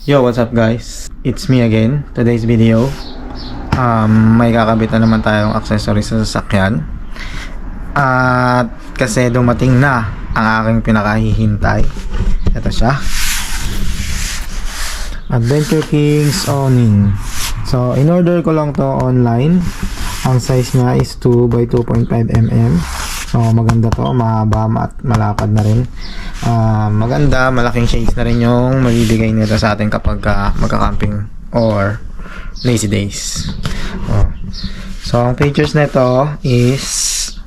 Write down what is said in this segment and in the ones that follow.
Yo, what's up guys? It's me again. Today's video, may kakabit na naman tayong accessories sa sasakyan. At kasi dumating na ang aking pinakahihintay. Ito siya. Adventure Kings awning. So, in-order ko lang to online. Ang size niya is 2 by 2.5 mm. So, maganda to. Mahaba at malapad na rin. Maganda, malaking shades na rin yung mabibigay nito sa atin kapag magka-camping or lazy days. So, ang features nito is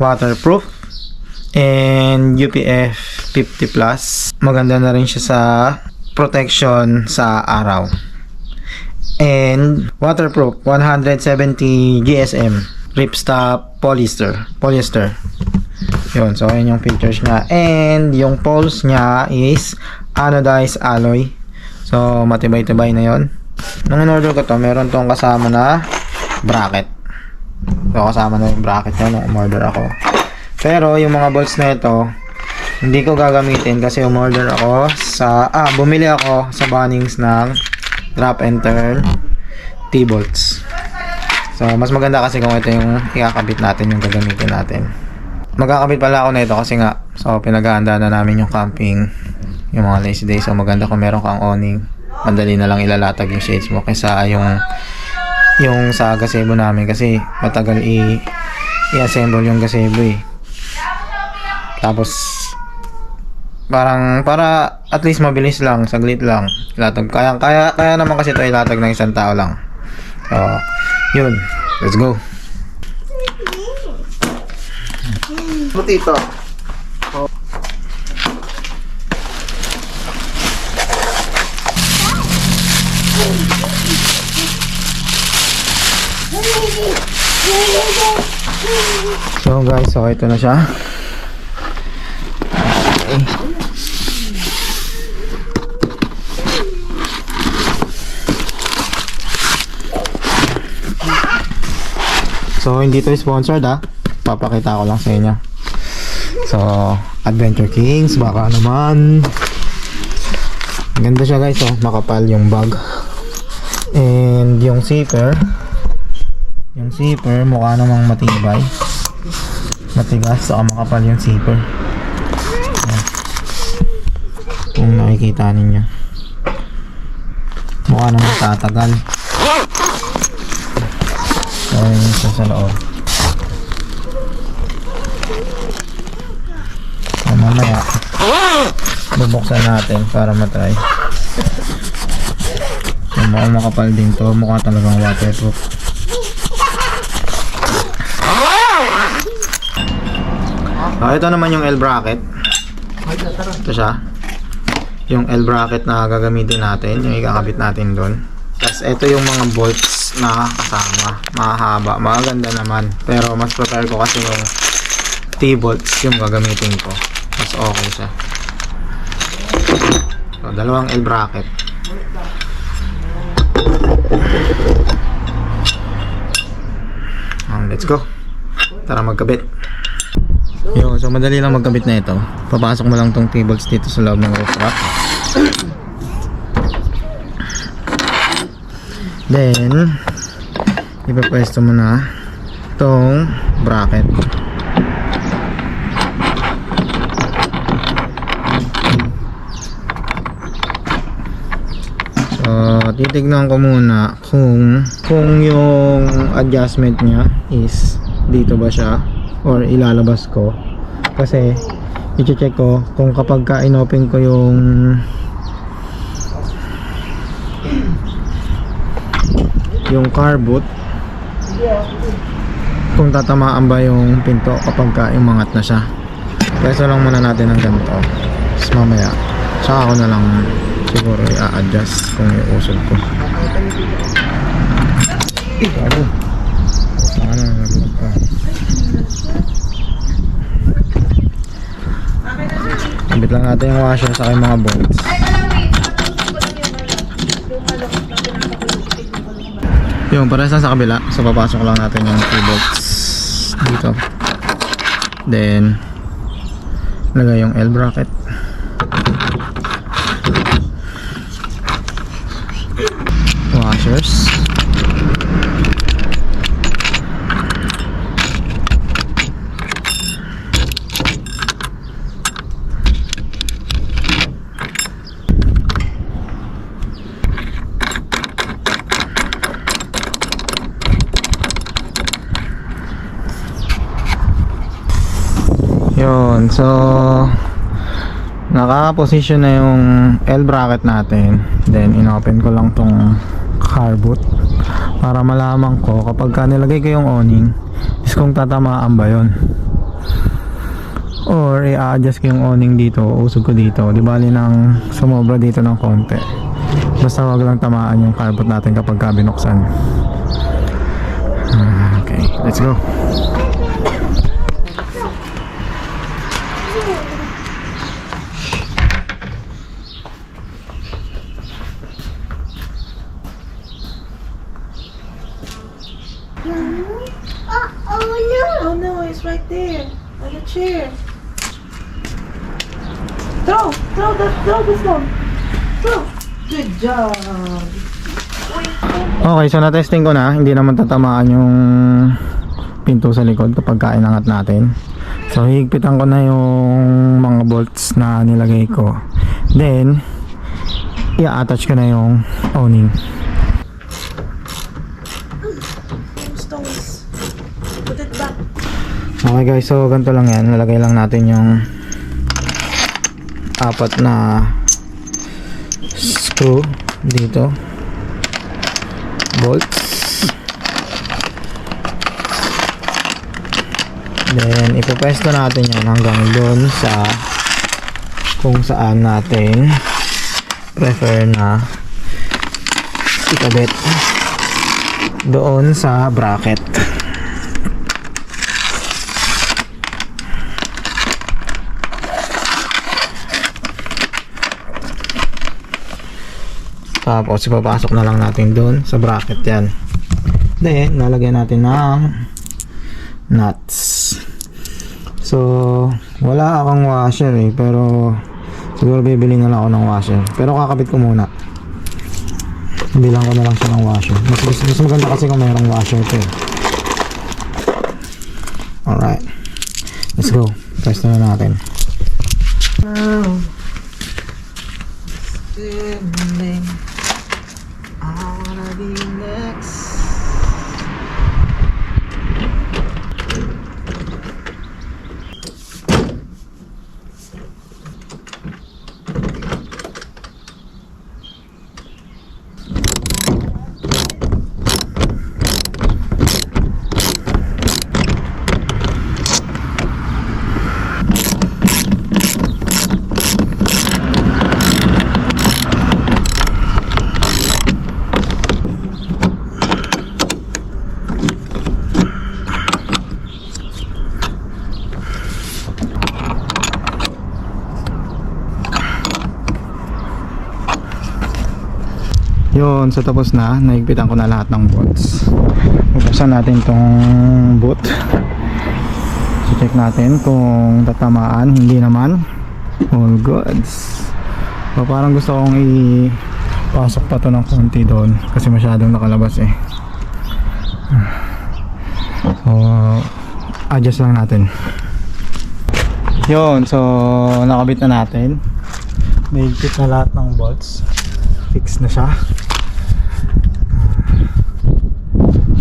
waterproof and UPF 50+. Maganda na rin siya sa protection sa araw. And waterproof, 170 GSM, ripstop polyester. Yun, so ayun yung features niya. And yung poles niya is anodized alloy. So matibay-tibay na yun. Nung in-order ko to, meron tong kasama na bracket. So kasama na yung bracket niya nung umorder ako. Pero yung mga bolts na ito, hindi ko gagamitin kasi umorder ako sa bumili ako sa Bunnings ng drop and turn T-bolts. So mas maganda kasi kung ito yung ikakabit natin, yung gagamitin natin. Magkakabit pala ako na ito kasi nga, so pinag-aanda na namin yung camping, yung mga lazy days. So maganda kung meron kang awning, madali na lang ilalatag yung shades mo kaysa yung sa gazebo namin kasi matagal i-assemble yung gazebo eh. Tapos parang para at least mabilis lang, saglit lang ilatag. Kaya naman kasi ito ilatag ng isang tao lang. So yun, let's go. Tito. So guys, so ito na siya. Okay. So hindi to sponsored papakita ko lang sa inyo. So, Adventure Kings, baka naman. Ganda siya guys, makapal yung bag. And yung zipper mukha namang matibay. Matigas, saka makapal yung zipper. Kung nakikita ninyo. Mukha namang tatagal. So, yun siya sa loob. Mamaya bubuksan natin para matry. So, mukhang makapal din to, mukha talagang waterproof. Ito naman yung L bracket. Ito siya, yung L bracket na gagamitin natin, yung ikakabit natin doon. Tapos ito yung mga bolts na kasama, mahaba, maganda naman, pero mas prefer ko kasi yung T-bolts yung gagamitin ko. Mas okay siya. So, dalawang L bracket. Let's go. Tara magkabit. Yo, so madali lang magkabit na ito. Papasok mo lang tong T-bolts dito sa loob ng roof rack. Then ipapwesto mo na tong bracket. Titignan ko muna kung yung adjustment niya is dito ba siya or ilalabas ko, kasi i-check ko kung kapag ka inopen ko yung car boot, kung tatamaan ba yung pinto kapag ka umangat na siya. Peso lang muna natin ng ganito, tapos mamaya saka ako na lang siguro i-adjust kung iusod ko. Bago. Sana nag-vlog pa. Kabit lang natin yung washer sa mga bolts. Yung parehas lang sa kabila. So papasok lang natin yung 2 bolts dito. Then lagay yung L bracket. washers. Yun, so naka-position na yung L bracket natin. Then inopen ko lang tong car boot para malaman ko kapag nilagay ko yung awning is kung tatamaan ba yun, or i-adjust ko yung awning dito, usog ko dito, di bali nang sumobra dito ng konti, basta wag lang tamaan yung car boot natin kapag binuksan. Okay, let's go. Oh no, it's right there on the chair. Throw this one. Throw. Good job. Okay, so na-testing ko na, hindi naman tatamaan yung pinto sa likod kapag inangat natin. So higpitan ko na yung mga bolts na nilagay ko. Then i-attach ko na yung awning. Stones. Put it back. Okay guys, so ganito lang yan. Nalagay lang natin yung apat na screw dito, bolts. Then ipopwesto natin yan hanggang doon sa kung saan natin prefer na ikabit, doon sa bracket. Tapos ipapasok na lang natin doon sa bracket yan. Then lalagyan natin ng nuts. So wala akong washer pero siguro bibili na lang ako ng washer, pero kakabit ko muna. Bilang ko na lang siya ng washer. Mas maganda kasi kung mayroong washer ito eh. Alright, let's go. Test na natin. Swimming. I wanna be next. Yun, so tapos na. Naigpitan ko na lahat ng bolts. Bubuksan natin tong boot. So check natin kung tatamaan. Hindi naman. All goods. So parang gusto kong ipasok pa to ng konti doon kasi masyadong nakalabas eh. So adjust lang natin. Yun, so nakabit na natin. Naigpit na lahat ng bolts. Fix na siya.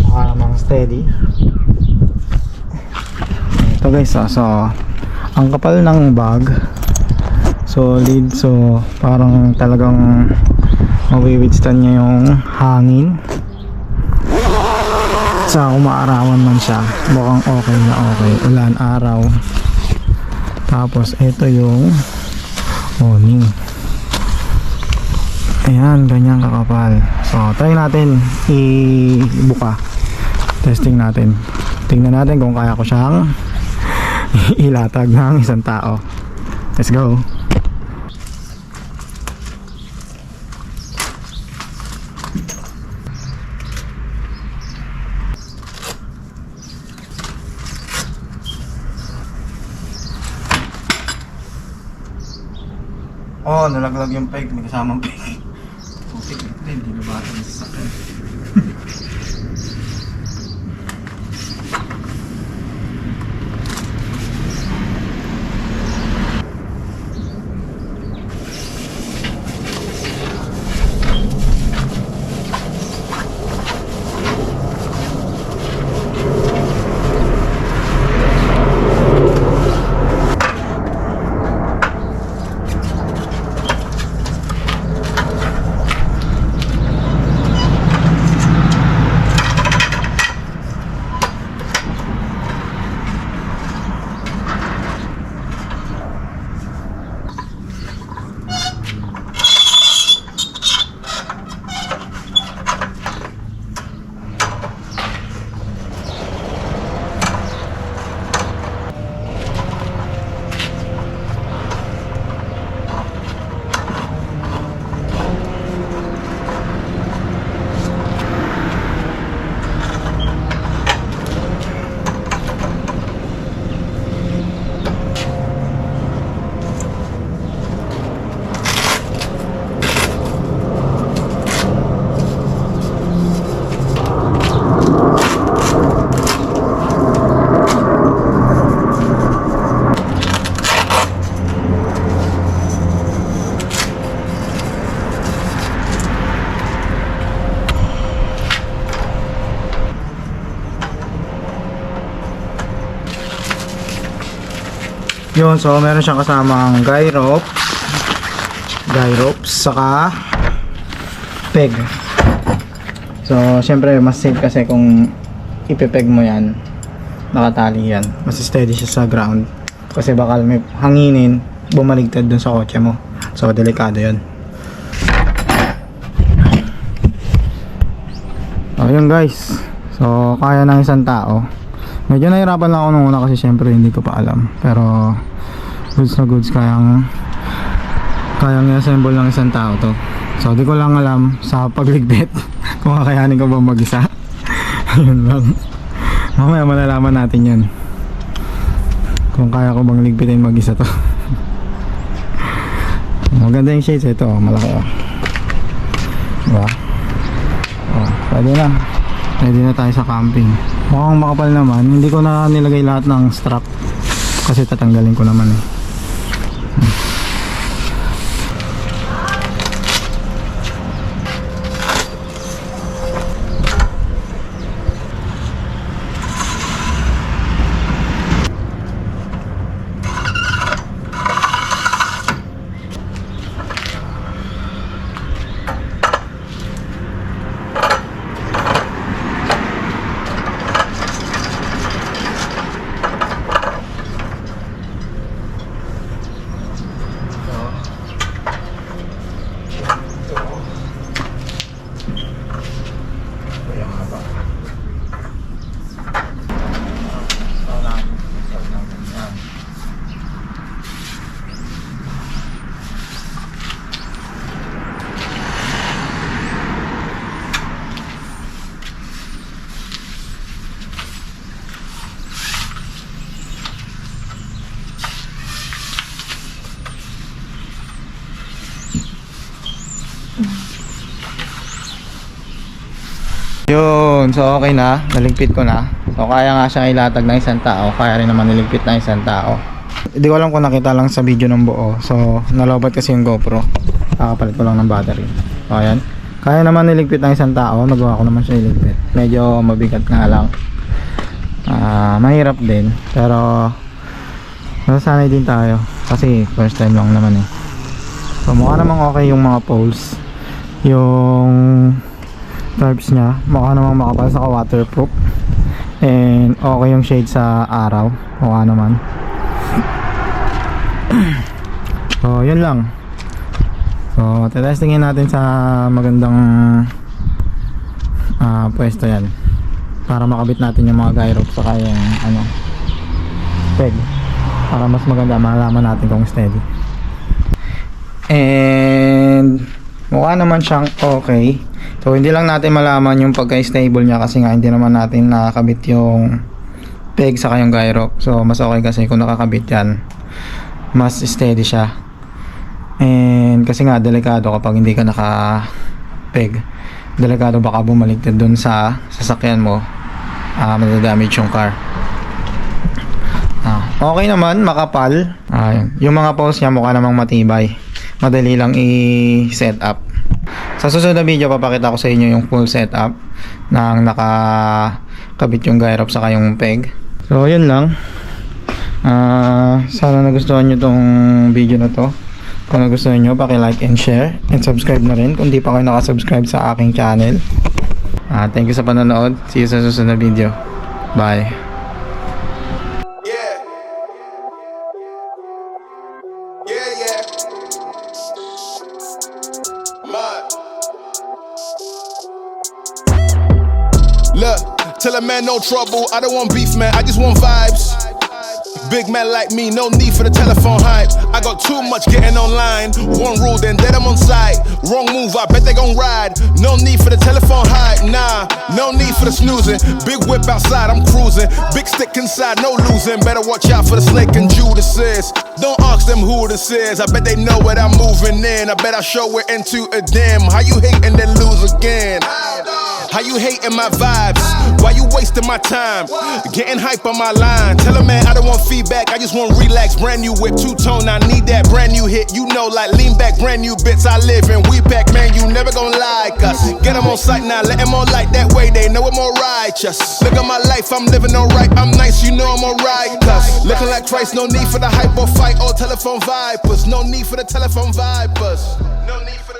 Mukha namang steady. Ito guys, so ang kapal ng bag, solid, so parang talagang mawi-withstand niya yung hangin. Sa umaarawan man siya, mukhang okay na okay. Ulan, araw. Tapos ito yung awning. Ayan, ganyan kakapal. So, try natin ibuka. Testing natin. Tingnan natin kung kaya ko siyang ilatag ng isang tao. Let's go. Oh, nalaglag yung peg. May kasamang peg. Okay, hindi na bata sa sasakyan. Yun, so meron siyang kasamang guy ropes, saka peg. So, syempre mas safe kasi kung ipepeg mo yan, nakatali yan, mas steady siya sa ground. Kasi baka may hanginin, bumaligtad dun sa kotse mo. So, delikado yun. So, yun guys. So, kaya ng isang tao. Medyo nahirapan lang ako nung una kasi syempre hindi ko pa alam. Pero, goods na goods, kayang i-assemble ng isang tao to. So, di ko lang alam sa pagligpit kung kakayanin ko ba mag-isa. Yun lang. Mamaya malalaman natin yun. Kung kaya ko bang ligpitin mag-isa to. Maganda yung shades ito, malaki oh. Diba? Oh, pwede na. Pwede na tayo sa camping. Mukhang makapal naman. Hindi ko na nilagay lahat ng strap kasi tatanggalin ko naman eh. Yun, so okay na, naligpit ko na. So kaya nga siyang ilatag ng isang tao, kaya rin naman niligpit ng isang tao. Hindi ko alam kung nakita lang sa video ng buo. So nalobat kasi yung GoPro, kakapalit ko lang ng battery. So ayan, kaya naman niligpit ng isang tao, nagawa ko naman siya iligpit. Medyo mabigat nga lang, mahirap din, pero nasanay din tayo kasi first time lang naman eh. So mukha namang okay yung mga poles, yung tarps nya mukha namang makapal, saka waterproof, and okay yung shade sa araw, mukha naman. So yun lang. So testingin natin sa magandang pwesto yan para makabit natin yung mga guy rope saka yung peg, para mas maganda malaman natin kung steady. And mukha naman siyang okay. So hindi lang natin malaman yung pagka-stable niya kasi nga hindi naman natin nakakabit yung peg saka yung guy rope. So mas okay kasi kung nakakabit yan, mas steady siya. And kasi nga delikado kapag hindi ka naka-peg, delikado baka bumaligtad dun sa sasakyan mo, madadamage yung car. Okay naman, makapal. Yung mga poles niya mukha namang matibay, madali lang i-set up. Sa susunod na video papakita ko sa inyo yung full setup ng nakakabit yung guy rope saka yung peg. So yun lang. Sana nagustuhan nyo tong video na to. Kung nagustuhan nyo, paki-like and share and subscribe na rin kung di pa kayo nakasubscribe sa aking channel. Thank you sa panonood. See you sa susunod na video. Bye. Look, tell a man no trouble, I don't want beef, man, I just want vibes. Big man like me, no need for the telephone hype. I got too much getting online. One rule, then dead I'm on site. Wrong move, I bet they gon' ride. No need for the telephone hype, nah, no need for the snoozing. Big whip outside, I'm cruising. Big stick inside, no losing. Better watch out for the snake and Judas is. Don't ask them who this is, I bet they know what I'm moving in. I bet I show it into a dim. How you hate and then lose again? How you hating my vibes? Why you wasting my time? Getting hype on my line. Tell a man I don't want feedback, I just want relax. Brand new whip, two-tone, I need that brand new hit. You know, like lean back, brand new bits I live in. We pack, man, you never gon' like us. Get them on sight now, let them on light. That way they know I'm more righteous. Look at my life, I'm living alright. I'm nice, you know I'm alright. Cause Looking like Christ, no need for the hype or fight or telephone vipers. No need for the telephone vipers. No need for the